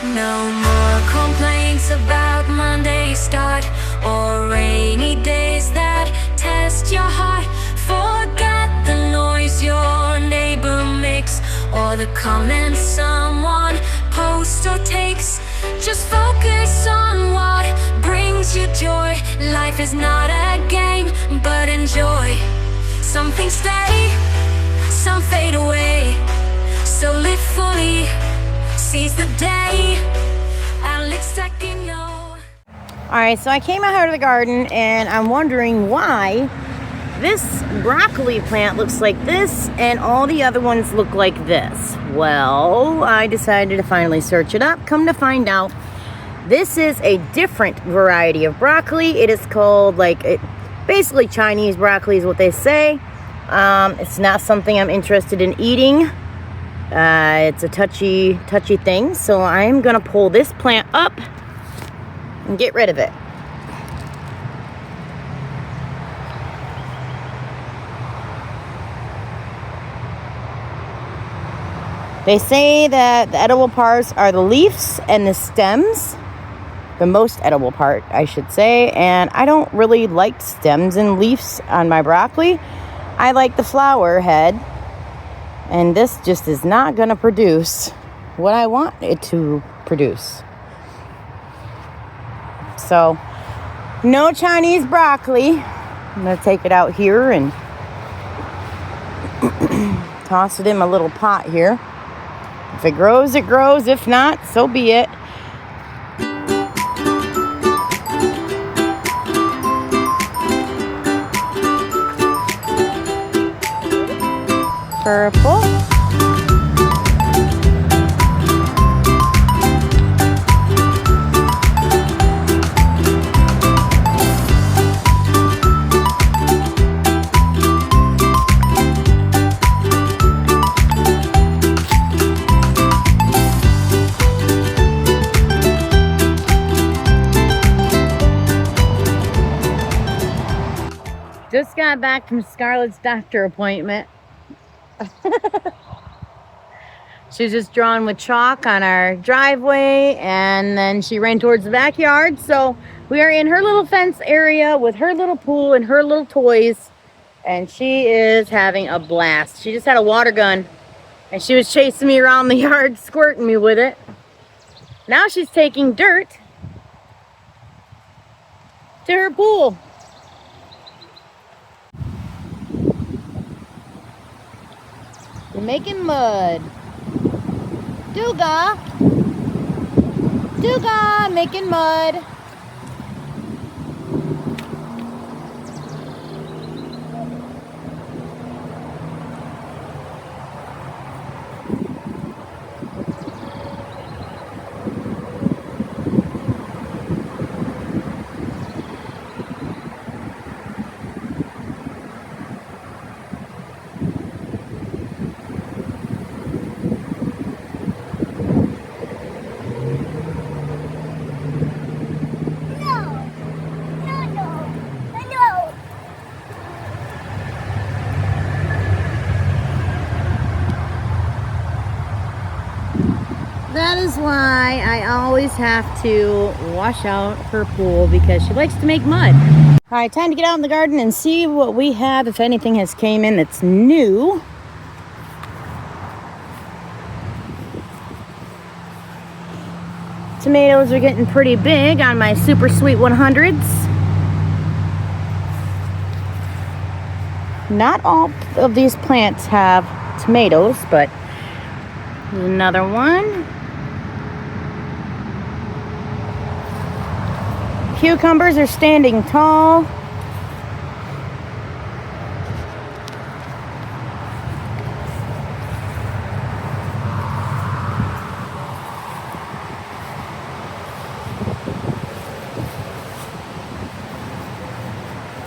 No more complaints about Monday's start or rainy days that test your heart. Forget the noise your neighbor makes or the comments someone posts or takes. Just focus on what brings you joy. Life is not a game, but enjoy. Some things stay, some fade away. So live fully, seize the day. Alex, you know. Alright, so I came out here to the garden and I'm wondering why this broccoli plant looks like this and all the other ones look like this. Well, I decided to finally search it up. Come to find out, this is a different variety of broccoli. It is called basically Chinese broccoli is what they say. It's not something I'm interested in eating. It's a touchy thing, so I'm gonna pull this plant up and get rid of it. They say that the edible parts are the leaves and the stems. The most edible part, I should say. And I don't really like stems and leaves on my broccoli. I like the flower head. And this just is not going to produce what I want it to produce. So, no Chinese broccoli. I'm going to take it out here and toss it in my little pot here. If it grows, it grows. If not, so be it. Purple. Just got back from Scarlett's doctor appointment. She was just drawing with chalk on our driveway and then she ran towards the backyard. So we are in her little fence area with her little pool and her little toys. And she is having a blast. She just had a water gun and she was chasing me around the yard, squirting me with it. Now she's taking dirt to her pool. We're making mud. Duga, making mud. That is why I always have to wash out her pool because she likes to make mud. All right, time to get out in the garden and see what we have, if anything has came in that's new. Tomatoes are getting pretty big on my super sweet 100s. Not all of these plants have tomatoes, but here's another one. Cucumbers are standing tall.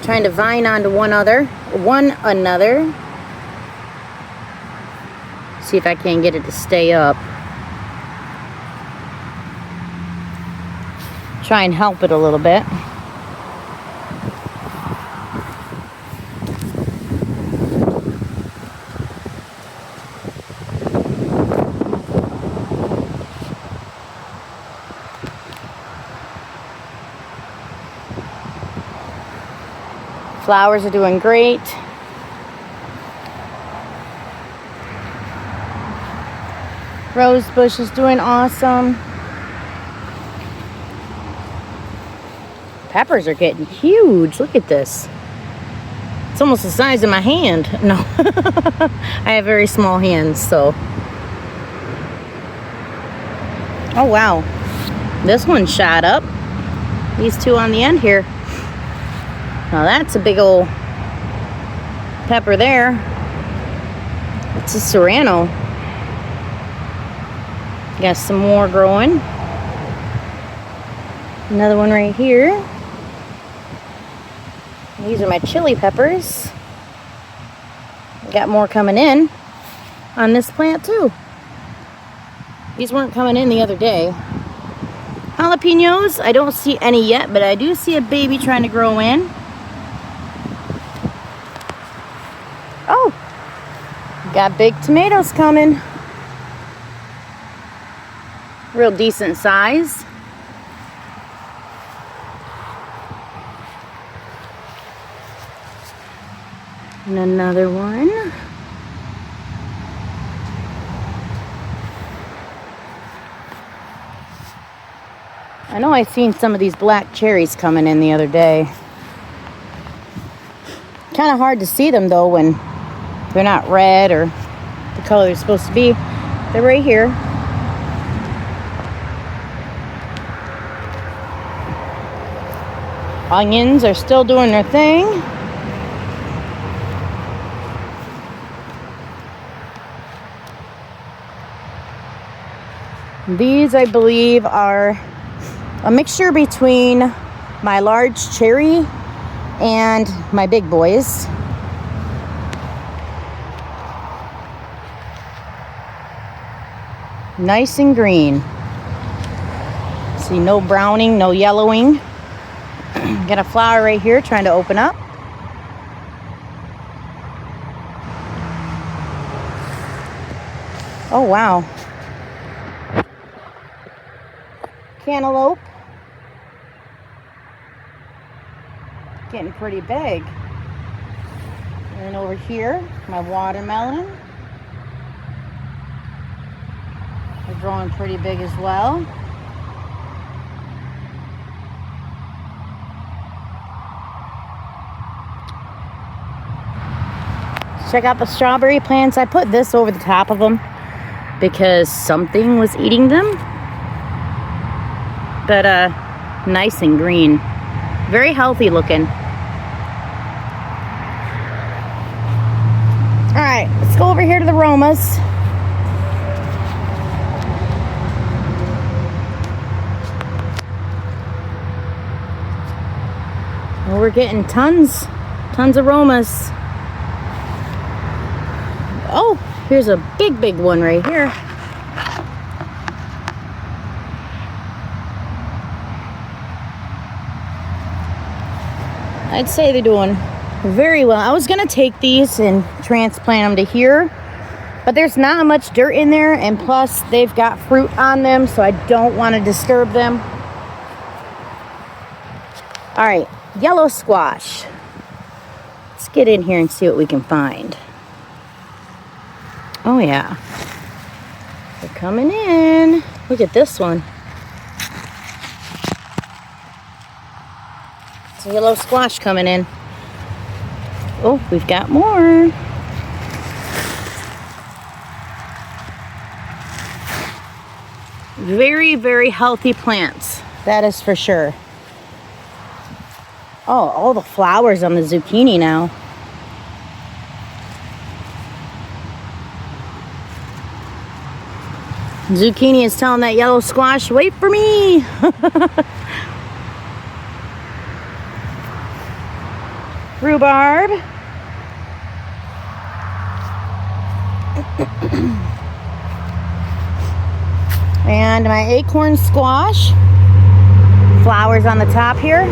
Trying to vine onto one another. See if I can get it to stay up. Try and help it a little bit. Flowers are doing great. Rose bush is doing awesome. Peppers are getting huge. Look at this. It's almost the size of my hand. No, I have very small hands, so. Oh, wow. This one shot up. These two on the end here. Now that's a big old pepper there. It's a serrano. Got some more growing. Another one right here. These are my chili peppers. Got more coming in on this plant too. These weren't coming in the other day. Jalapenos, I don't see any yet, but I do see a baby trying to grow in. Oh, got big tomatoes coming. Real decent size. And another one. I know I seen some of these black cherries coming in the other day. Kind of hard to see them though when they're not red or the color they're supposed to be. They're right here. Onions are still doing their thing. These, I believe, are a mixture between my large cherry and my big boys. Nice and green. See, no browning, no yellowing. Got a flower right here trying to open up. Oh, wow. Cantaloupe. Getting pretty big. And then over here, my watermelon. They're growing pretty big as well. Check out the strawberry plants. I put this over the top of them because something was eating them. But nice and green. Very healthy looking. Alright, let's go over here to the Romas. Well, we're getting tons of Romas. Oh, here's a big one right here. I'd say they're doing very well. I was gonna take these and transplant them to here, but there's not much dirt in there, and plus they've got fruit on them, so I don't want to disturb them. All right, yellow squash. Let's get in here and see what we can find. Oh yeah, they're coming in. Look at this one. It's a yellow squash coming in. Oh, we've got more. Very healthy plants, that is for sure. Oh, all the flowers on the zucchini now. Zucchini is telling that yellow squash, wait for me. Rhubarb. And my acorn squash. Flowers on the top here.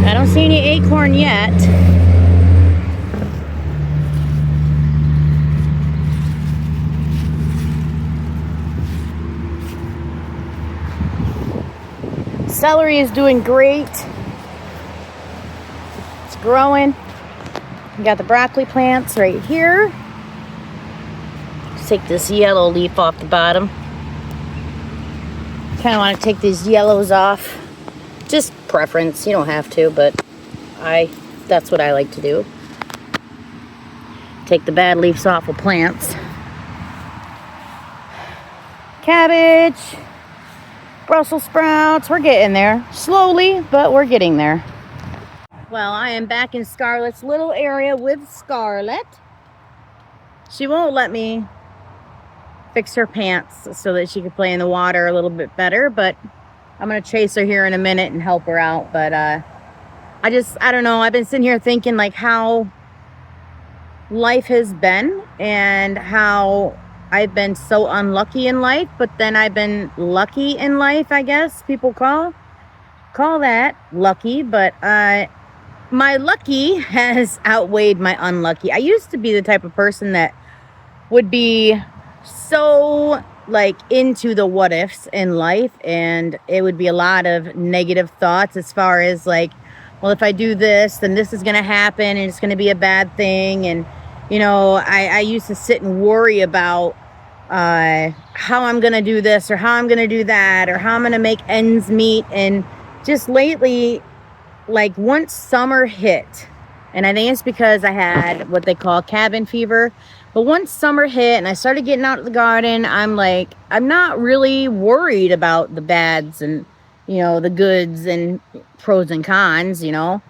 I don't see any acorn yet. celery is doing great. It's growing. We got the broccoli plants right here. Let's take this yellow leaf off the bottom. Kind of want to take these yellows off. Just preference, you don't have to, but that's what I like to do. Take the bad leaves off of plants. Cabbage, Brussels sprouts, we're getting there. Slowly, but we're getting there. Well, I am back in Scarlett's little area with Scarlett. She won't let me fix her pants so that she can play in the water a little bit better, but I'm gonna chase her here in a minute and help her out. But I don't know, I've been sitting here thinking like how life has been and how I've been so unlucky in life, but then I've been lucky in life, I guess people call that lucky. But my lucky has outweighed my unlucky. I used to be the type of person that would be so like into the what ifs in life, and it would be a lot of negative thoughts as far as like, well, if I do this, then this is going to happen and it's going to be a bad thing. And you know, I used to sit and worry about how I'm going to do this or how I'm going to do that or how I'm going to make ends meet. And just lately, like once summer hit, and I think it's because I had what they call cabin fever, but once summer hit and I started getting out of the garden, I'm like, I'm not really worried about the bads and, you know, the goods and pros and cons, you know.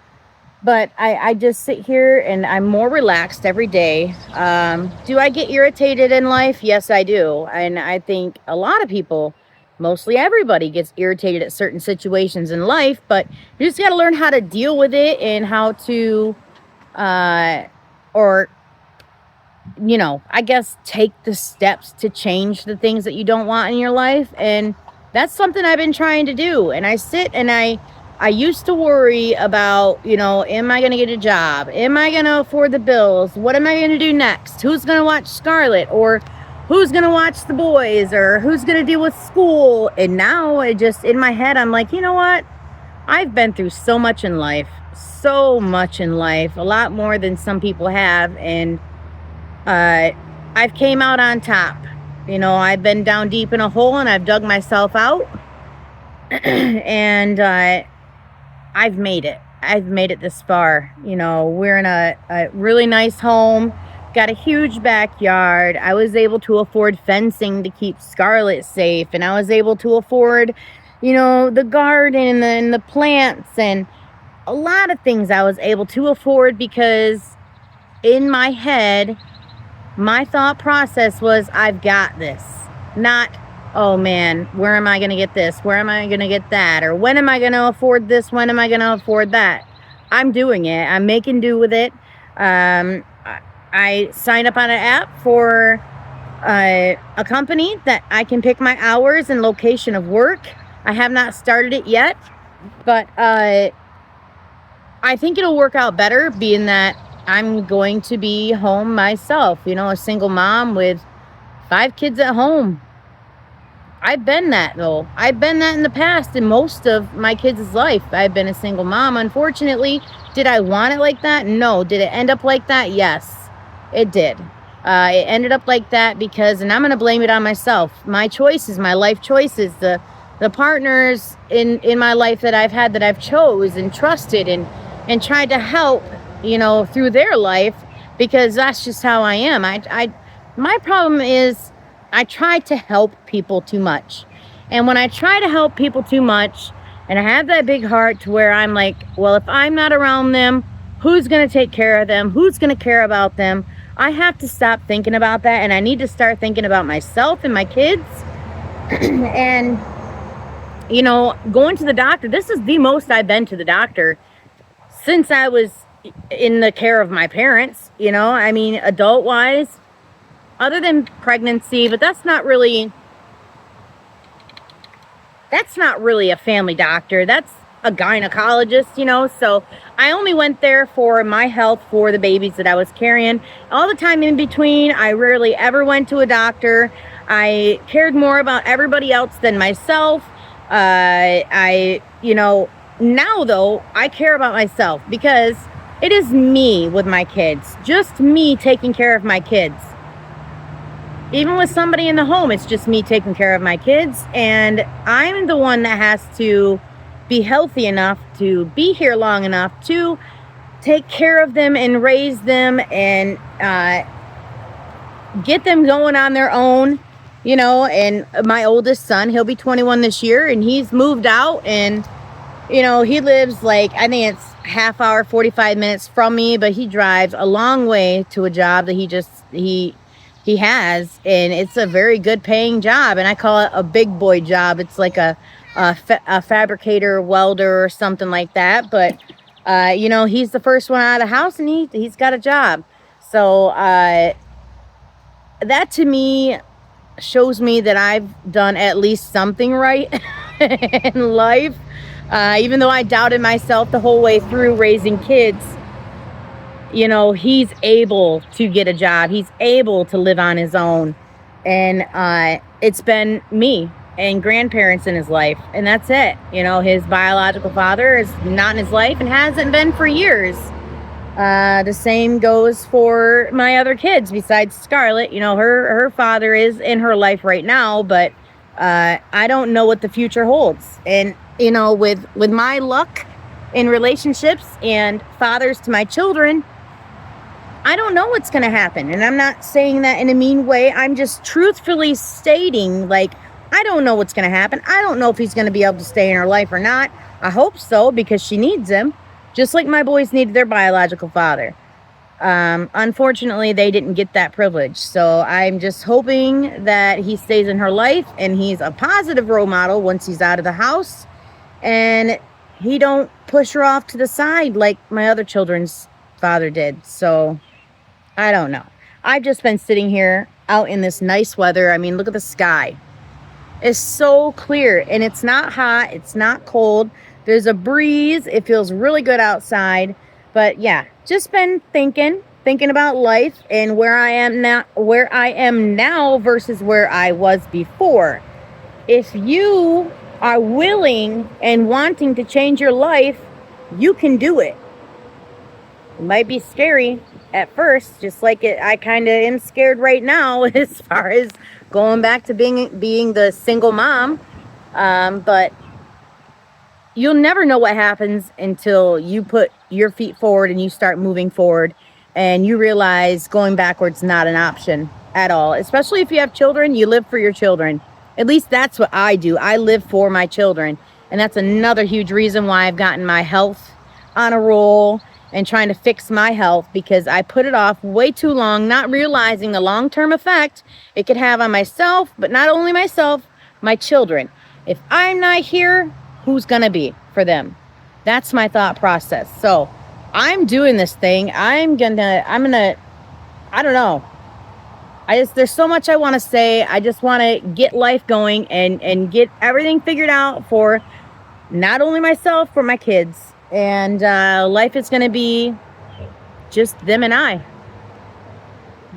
But I just sit here and I'm more relaxed every day. Do I get irritated in life? Yes, I do. And I think a lot of people, mostly everybody, gets irritated at certain situations in life. But you just got to learn how to deal with it and how to, or, you know, I guess take the steps to change the things that you don't want in your life. And that's something I've been trying to do. And I sit and I used to worry about, you know, am I going to get a job? Am I going to afford the bills? What am I going to do next? Who's going to watch Scarlett? Or who's going to watch the boys? Or who's going to deal with school? And now I just, in my head, I'm like, you know what? I've been through so much in life. So much in life. A lot more than some people have. And I've came out on top. You know, I've been down deep in a hole and I've dug myself out. And I've made it. I've made it this far. You know, we're in a really nice home, got a huge backyard. I was able to afford fencing to keep Scarlett safe, and I was able to afford, you know, the garden and the plants and a lot of things I was able to afford because in my head, my thought process was, I've got this. Not, oh man, where am I going to get this? Where am I going to get that? Or when am I going to afford this? When am I going to afford that? I'm doing it. I'm making do with it. I signed up on an app for a company that I can pick my hours and location of work. I have not started it yet, but I think it'll work out better being that I'm going to be home myself, you know, a single mom with 5 kids at home. I've been that though. I've been that in the past in most of my kids' life. I've been a single mom. Unfortunately, did I want it like that? No. Did it end up like that? Yes, it did. It ended up like that because, and I'm going to blame it on myself. My choices, my life choices, the partners in my life that I've had that I've chose and trusted and tried to help, you know, through their life, because that's just how I am. My problem is I try to help people too much. And when I try to help people too much, and I have that big heart to where I'm like, well, if I'm not around them, who's going to take care of them? Who's going to care about them? I have to stop thinking about that, and I need to start thinking about myself and my kids. And, you know, going to the doctor, this is the most I've been to the doctor since I was in the care of my parents, you know, I mean, adult-wise. Other than pregnancy, but that's not really a family doctor. That's a gynecologist, you know. So I only went there for my health for the babies that I was carrying. All the time in between, I rarely ever went to a doctor. I cared more about everybody else than myself. Now though, I care about myself because it is me with my kids, just me taking care of my kids. Even with somebody in the home, it's just me taking care of my kids, and I'm the one that has to be healthy enough to be here long enough to take care of them and raise them and get them going on their own, and my oldest son, he'll be 21 this year, and he's moved out, and he lives like, I think it's half hour, 45 minutes from me, but he drives a long way to a job that he has, and it's a very good paying job, and I call it a big boy job. It's like a fabricator, welder, or something like that, but he's the first one out of the house, and he's got a job. So that to me shows me that I've done at least something right in life, even though I doubted myself the whole way through raising kids. He's able to get a job. He's able to live on his own. And it's been me and grandparents in his life. And that's it. His biological father is not in his life and hasn't been for years. The same goes for my other kids besides Scarlett. Her father is in her life right now, but I don't know what the future holds. And, with my luck in relationships and fathers to my children, I don't know what's going to happen. And I'm not saying that in a mean way. I'm just truthfully stating, like, I don't know what's going to happen. I don't know if he's going to be able to stay in her life or not. I hope so, because she needs him, just like my boys needed their biological father. Unfortunately, they didn't get that privilege. So I'm just hoping that he stays in her life and he's a positive role model once he's out of the house, and he don't push her off to the side like my other children's father did. So I don't know. I've just been sitting here out in this nice weather. I mean, look at the sky. It's so clear, and it's not hot. It's not cold. There's a breeze. It feels really good outside. But yeah, just been thinking about life and where I am now versus where I was before. If you are willing and wanting to change your life, you can do it. It might be scary at first, just like I kind of am scared right now as far as going back to being the single mom. But you'll never know what happens until you put your feet forward and you start moving forward and you realize going backwards not an option at all. Especially if you have children, you live for your children. At least that's what I do. I live for my children. And that's another huge reason why I've gotten my health on a roll and trying to fix my health, because I put it off way too long, not realizing the long-term effect it could have on myself, but not only myself, my children. If I'm not here, who's gonna be for them? That's my thought process. So I'm doing this thing. I'm gonna, I don't know. There's so much I want to say. I just want to get life going and get everything figured out for not only myself, for my kids. And life is going to be just them and I.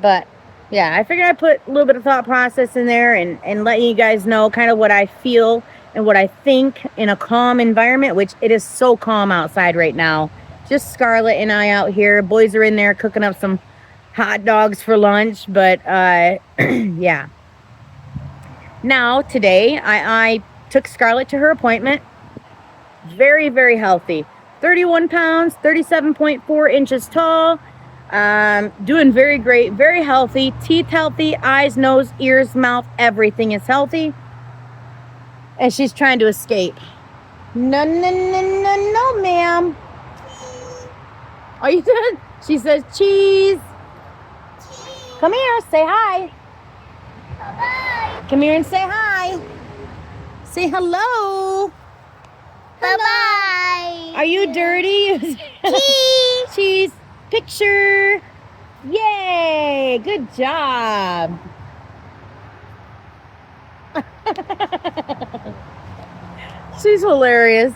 But yeah, I figured I'd put a little bit of thought process in there and let you guys know kind of what I feel and what I think in a calm environment, which it is so calm outside right now. Just Scarlett and I out here. Boys are in there cooking up some hot dogs for lunch. But yeah. Now, today, I took Scarlett to her appointment. Very, very healthy. 31 pounds, 37.4 inches tall, doing very great, very healthy, teeth healthy, eyes, nose, ears, mouth, everything is healthy. And she's trying to escape. No, no, no, no, no, ma'am. Are you done? She says cheese. Come here, say hi. Bye-bye. Come here and say hi. Say hello. Bye-bye. Are you dirty? Cheese. Cheese. Picture. Yay. Good job. She's hilarious.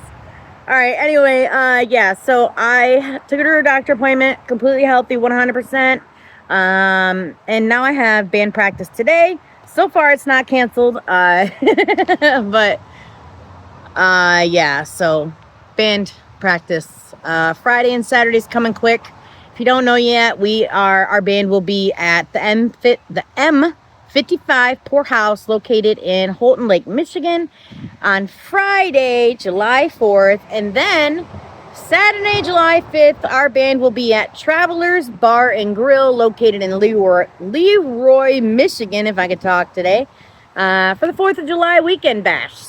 All right. Anyway, yeah. So I took her to her doctor appointment. Completely healthy, 100%. And now I have band practice today. So far, it's not canceled. But Yeah, so band practice. Friday and Saturday's coming quick. If you don't know yet, our band will be at the M55 Poorhouse located in Holton Lake, Michigan on Friday, July 4th. And then Saturday, July 5th, our band will be at Travelers Bar and Grill located in Leroy, Michigan, if I could talk today, for the 4th of July weekend bash.